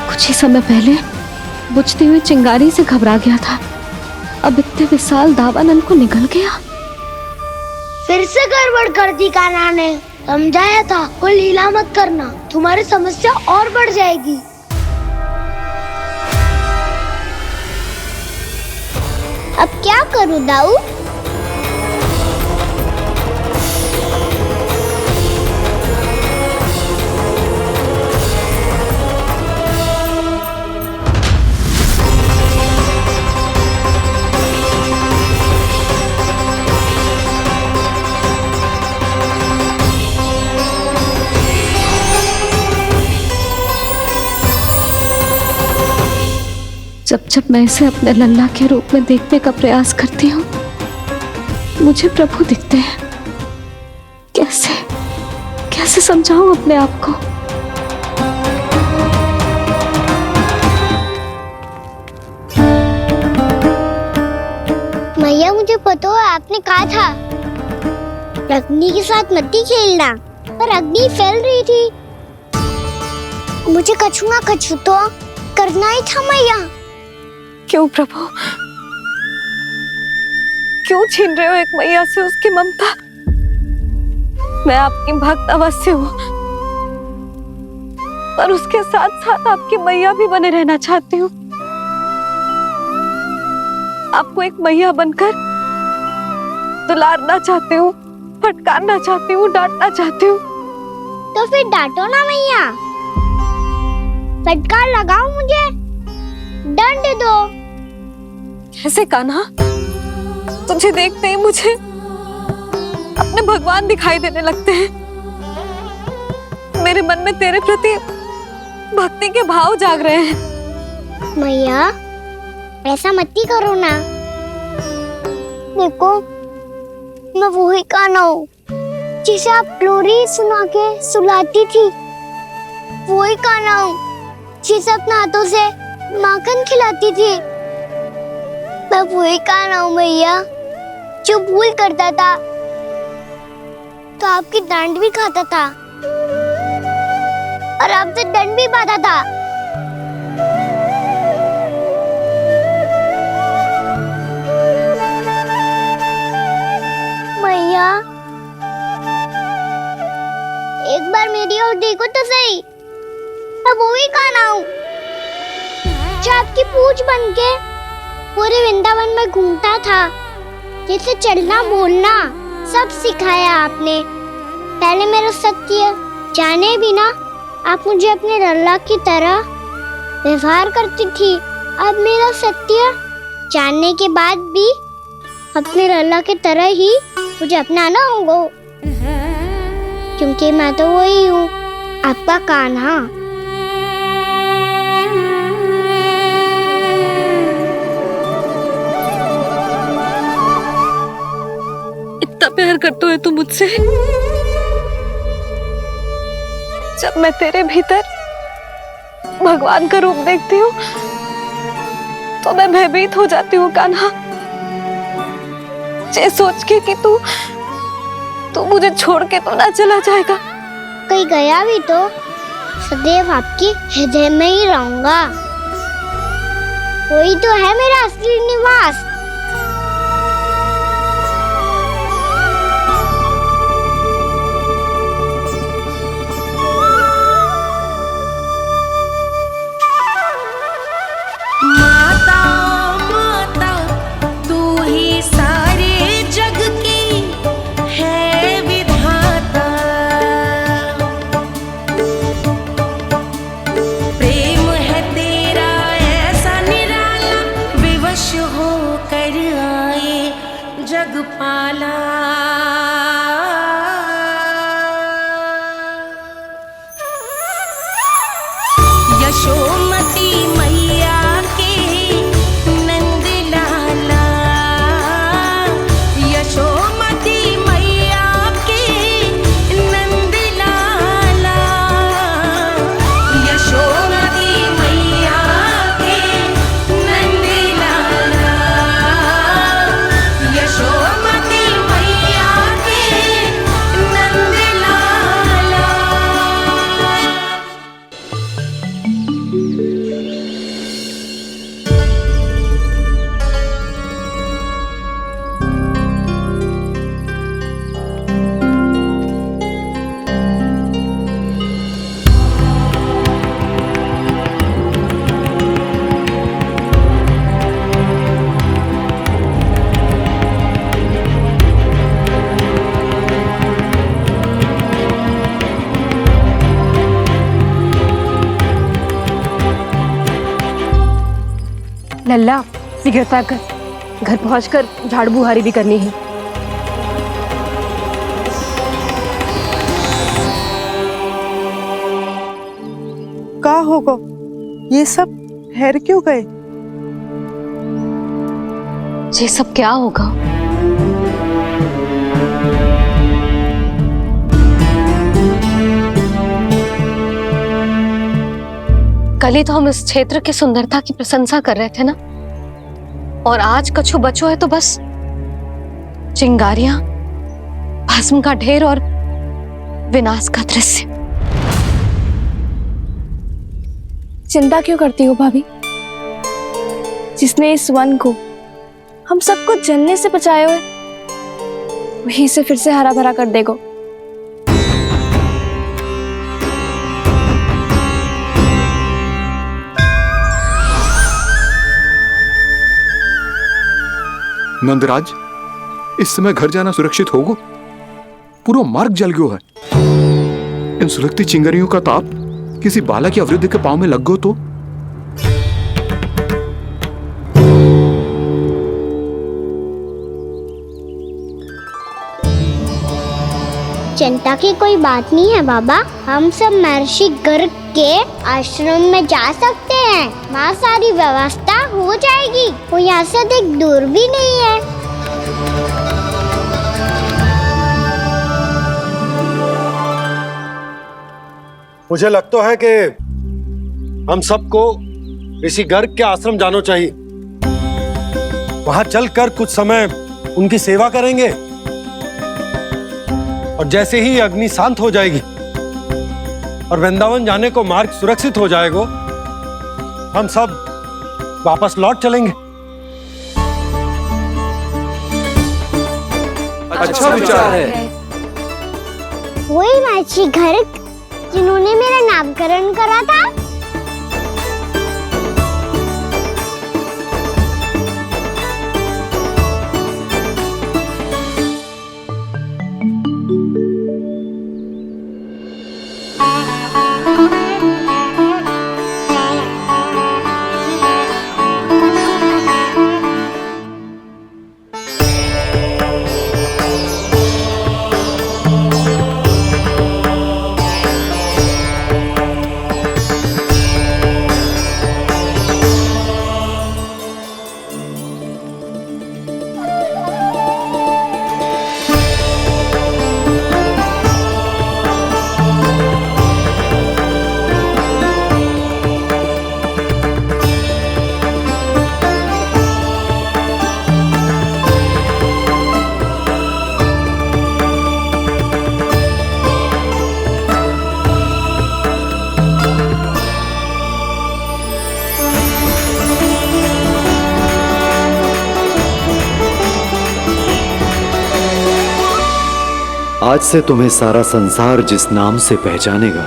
कुछ ही समय पहले बुझती हुई चिंगारी से घबरा गया था, अब इतने विशाल दावानल को निगल गया। फिर से गड़बड़ कर दी कान्हा ने। समझाया था कोई लीला मत करना, तुम्हारी समस्या और बढ़ जाएगी। अब क्या करूं दाऊ? जब जब मैं इसे अपने लल्ला के रूप में देखने का प्रयास करती हूँ, मुझे प्रभु दिखते हैं। कैसे कैसे समझाऊं अपने आप को? मैया मुझे पता है आपने कहा था अग्नि के साथ मत ही खेलना, पर अग्नि फैल रही थी। मुझे कछु ना कछु तो करना ही था मैया। क्यों प्रभु, क्यों छीन रहे हो एक मैया से उसकी ममता? मैं आपकी भक्त अवश्य हूँ, पर उसके साथ साथ आपकी मैया भी बने रहना चाहती हूँ। आपको एक मैया बनकर दुलारना चाहती हूँ, फटकारना चाहती हूँ, डांटना चाहती हूँ। तो फिर डांटो ना मैया, फटकार लगाओ, मुझे दंड दो। कैसे कान्हा? तुझे देखते ही मुझे अपने भगवान दिखाई देने लगते हैं। मेरे मन में तेरे प्रति भक्ति के भाव जाग रहे हैं। मैया ऐसा मत ही करो ना। देखो मैं वही कान्हा हूँ जिसे आप लोरी सुना के सुलाती थी। वही कान्हा हूँ जिसे अपने हाथों से माखन खिलाती थी। मैं वही कान्हा हूँ मैया जो भूल करता था तो आपकी डांट भी खाता था और आपसे दंड भी पाता था। मैया एक बार मेरी ओर देखो तो सही। मैं वही कान्हा हूँ जो आपकी पूछ बनके पूरे वृंदावन में घूमता था, जिसे चलना बोलना सब सिखाया आपने। पहले मेरा सत्य जाने बिना आप मुझे अपने लल्ला की तरह व्यवहार करती थी। अब मेरा सत्य जानने के बाद भी अपने लल्ला की तरह ही मुझे अपनाना होगा, क्योंकि मैं तो वही हूँ, आपका कान्हा। इतना प्यार करते हो तुम मुझसे? जब मैं तेरे भीतर भगवान का रूप देखती हूँ तो मैं भयभीत हो जाती हूँ कान्हा। ये सोच के कि तू मुझे छोड़ के तो ना चला जाएगा। कहीं गया भी तो सदैव आपके हृदय में ही रहूंगा। वही तो है मेरा असली निवास। लल्ला शीघ्रता कर, घर पहुंचकर झाड़ बुहारी भी करनी है। का होगा? ये सब ठहर क्यों गए? ये सब क्या होगा? कल ही तो हम इस क्षेत्र की सुंदरता की प्रशंसा कर रहे थे ना, और आज कछु बचो है तो बस चिंगारियां, भस्म का ढेर और विनाश का दृश्य। चिंता क्यों करती हो भाभी? जिसने इस वन को हम सबको जलने से बचाए हुए, वही से फिर से हरा भरा कर देगा। नंदराज, इस समय घर जाना सुरक्षित होगो? पूरा मार्ग जल गयो है। इन सुलगती चिंगरियों का ताप किसी बालक या वृद्ध के पांव में लग गयो तो? चिंता की कोई बात नहीं है बाबा, हम सब महर्षि गर्ग के आश्रम में जा सकते हैं। वहाँ सारी व्यवस्था हो जाएगी, वो यहाँ से अधिक दूर भी नहीं है। मुझे लगता है कि हम सबको ऋषि गर्ग के आश्रम जाना चाहिए। वहां चलकर कुछ समय उनकी सेवा करेंगे और जैसे ही अग्नि शांत हो जाएगी और वृंदावन जाने को मार्ग सुरक्षित हो जाएगा, हम सब वापस लौट चलेंगे। अच्छा विचार है। वही महर्षि गर्ग जिन्होंने मेरा नामकरण करा था। आज से तुम्हें सारा संसार जिस नाम से पहचानेगा,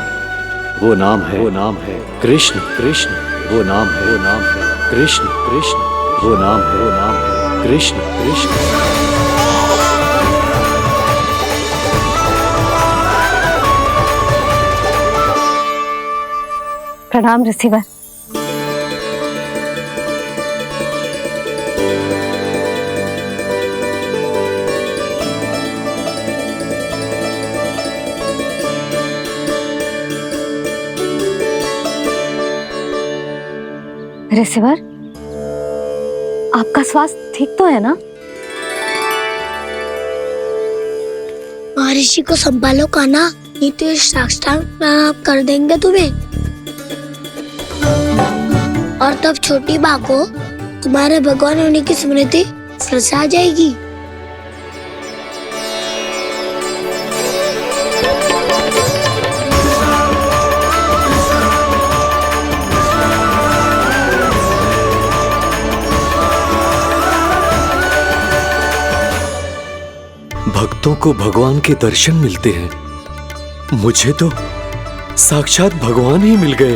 वो नाम है कृष्ण। कृष्ण वो नाम है कृष्ण। कृष्ण वो नाम है कृष्ण। कृष्ण। प्रणाम ऋषिवर। ऋषिवर, आपका स्वास्थ्य ठीक तो है ना? महर्षि को संभालो कान्हा, नहीं तो साक्षात प्रणाम कर देंगे तुम्हें। और तब छोटी बा को तुम्हारे भगवान होने की स्मृति फिर से आ जाएगी। भक्तों को भगवान के दर्शन मिलते हैं। मुझे तो साक्षात भगवान ही मिल गए।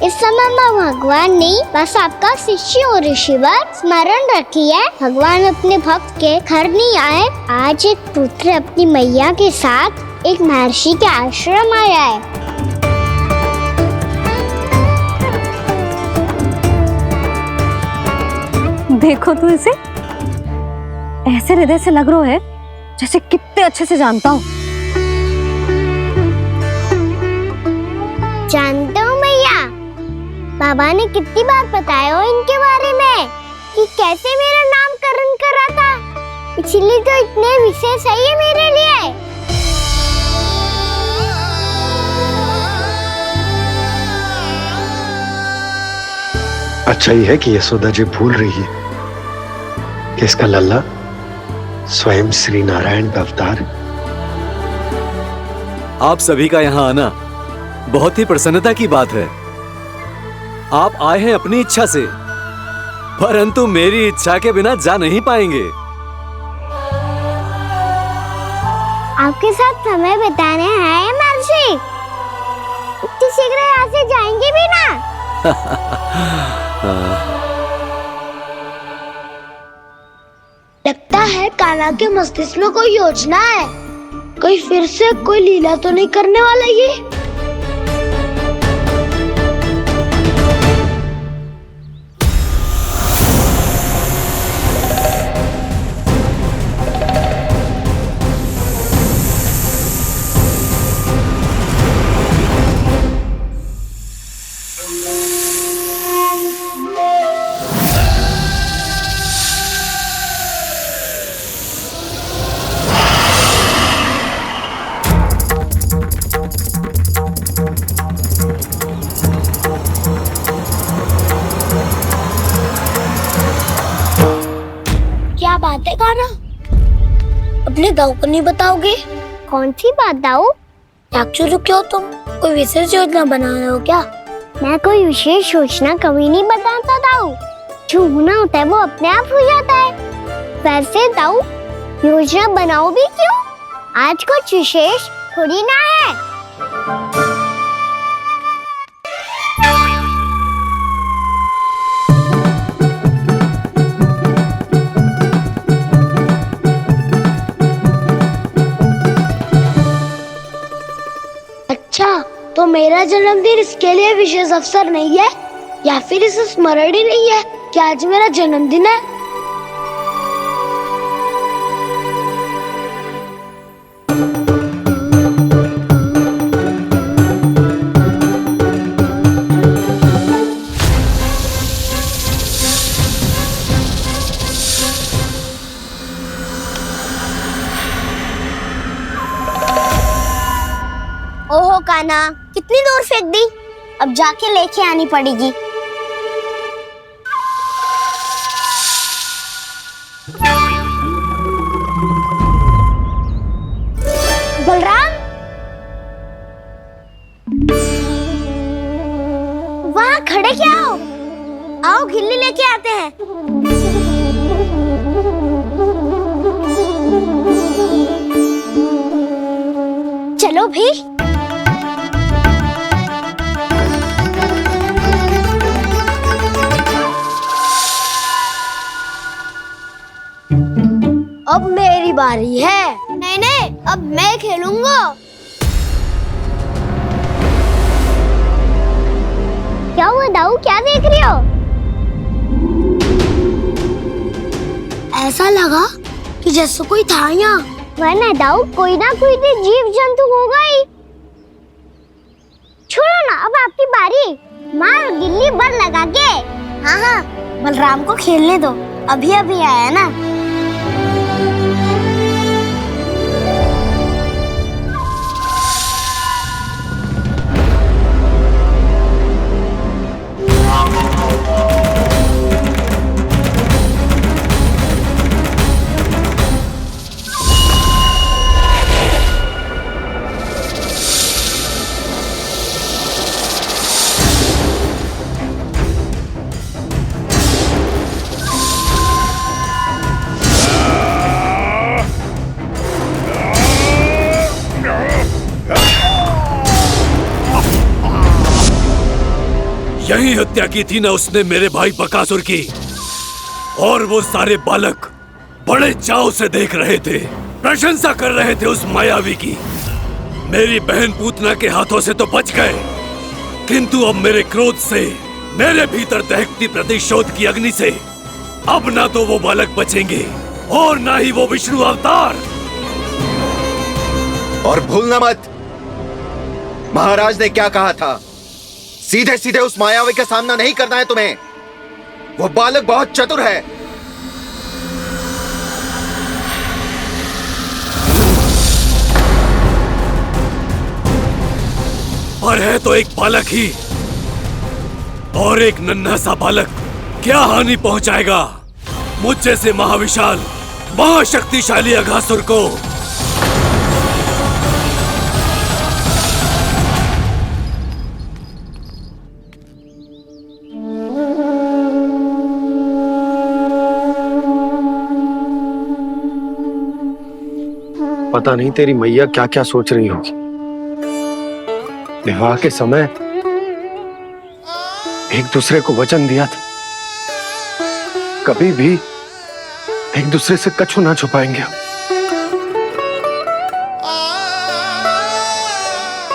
इस समय मैं भगवान नहीं, बस आपका शिष्य हूँ ऋषिवर। स्मरण रखिए, भगवान अपने भक्त के घर नहीं आए। आज एक पुत्र अपनी मैया के साथ एक महर्षि के आश्रम आया है। देखो तू इसे, ऐसे हृदय से लग रहा है जैसे कितने अच्छे से जानता हूँ। जानते हो मैया, बाबा ने कितनी बार बताया हो इनके बारे में कि कैसे मेरा नामकरण करा था, इसीलिए तो इतने विशेष है ये मेरे लिए। अच्छा ही है कि यशोदा जी भूल रही है कि इसका लल्ला स्वयं श्री नारायण का अवतार। आप सभी का यहाँ आना बहुत ही प्रसन्नता की बात है। आप आए हैं अपनी इच्छा से, परंतु मेरी इच्छा के बिना जा नहीं पाएंगे। आपके साथ समय बिताने हैं महर्षि, इतनी शीघ्र यहाँ से जाएंगे लगता है कान्हा के मस्तिष्क में कोई योजना है। कोई फिर से कोई लीला तो नहीं करने वाला ये? क्या बात है कान्हा? अपने दाऊ को नहीं बताओगे? कौन सी बात दाऊ? याक्षु रुके हो तुम? कोई विशेष योजना बना रहे हो क्या? मैं कोई विशेष योजना कभी नहीं बताता दाऊ। जो होना होता है वो अपने आप हो जाता है। वैसे दाऊ योजना बनाओ भी क्यों? आज कुछ विशेष थोड़ी ना है। अच्छा, तो मेरा जन्मदिन इसके लिए विशेष अवसर नहीं है, या फिर इसे स्मरण ही नहीं है कि आज मेरा जन्मदिन है? ओहो कान्हा, कितनी दूर फेंक दी? अब जाके लेके आनी पड़ेगी। बलराम, वहाँ खड़े क्या हो? आओ खिल्ली लेके आते हैं। चलो भी। अब मेरी बारी है। नहीं नहीं, अब मैं खेलूंगा। क्या हुआ दाऊ, क्या देख रही हो? ऐसा लगा कि जैसे कोई था यहाँ। वरना दाऊ कोई ना कोई तो जीव जंतु होगा ही। छोड़ो ना, अब आपकी बारी। मारो गिल्ली बल लगा के। हाँ हाँ, बलराम को खेलने दो, अभी अभी आया ना। यही हत्या की थी ना उसने मेरे भाई बकासुर की, और वो सारे बालक बड़े चाव से देख रहे थे, प्रशंसा कर रहे थे उस मायावी की। मेरी बहन पूतना के हाथों से तो बच गए, किंतु अब मेरे क्रोध से, मेरे भीतर दहकती प्रतिशोध की अग्नि से अब ना तो वो बालक बचेंगे और ना ही वो विष्णु अवतार। और भूलना मत, महाराज ने क्या कहा था, सीधे सीधे उस मायावी का सामना नहीं करना है तुम्हें। वो बालक बहुत चतुर है। पर है तो एक बालक ही, और एक नन्हा सा बालक क्या हानि पहुंचाएगा मुझ जैसे महाविशाल महाशक्तिशाली अघासुर को। पता नहीं तेरी मैया क्या क्या सोच रही होगी। विवाह के समय एक दूसरे को वचन दिया था, कभी भी एक दूसरे से कछु ना छुपाएंगे।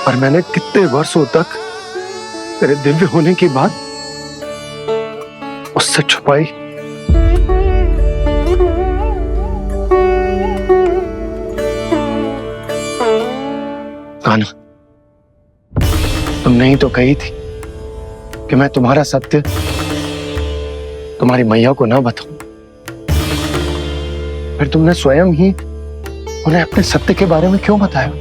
पर मैंने कितने वर्षों तक तेरे दिव्य होने की बात उससे छुपाई। कान्हा, तुमने ही तो कही थी कि मैं तुम्हारा सत्य तुम्हारी मैया को ना बताऊं। फिर तुमने स्वयं ही उन्हें अपने सत्य के बारे में क्यों बताया?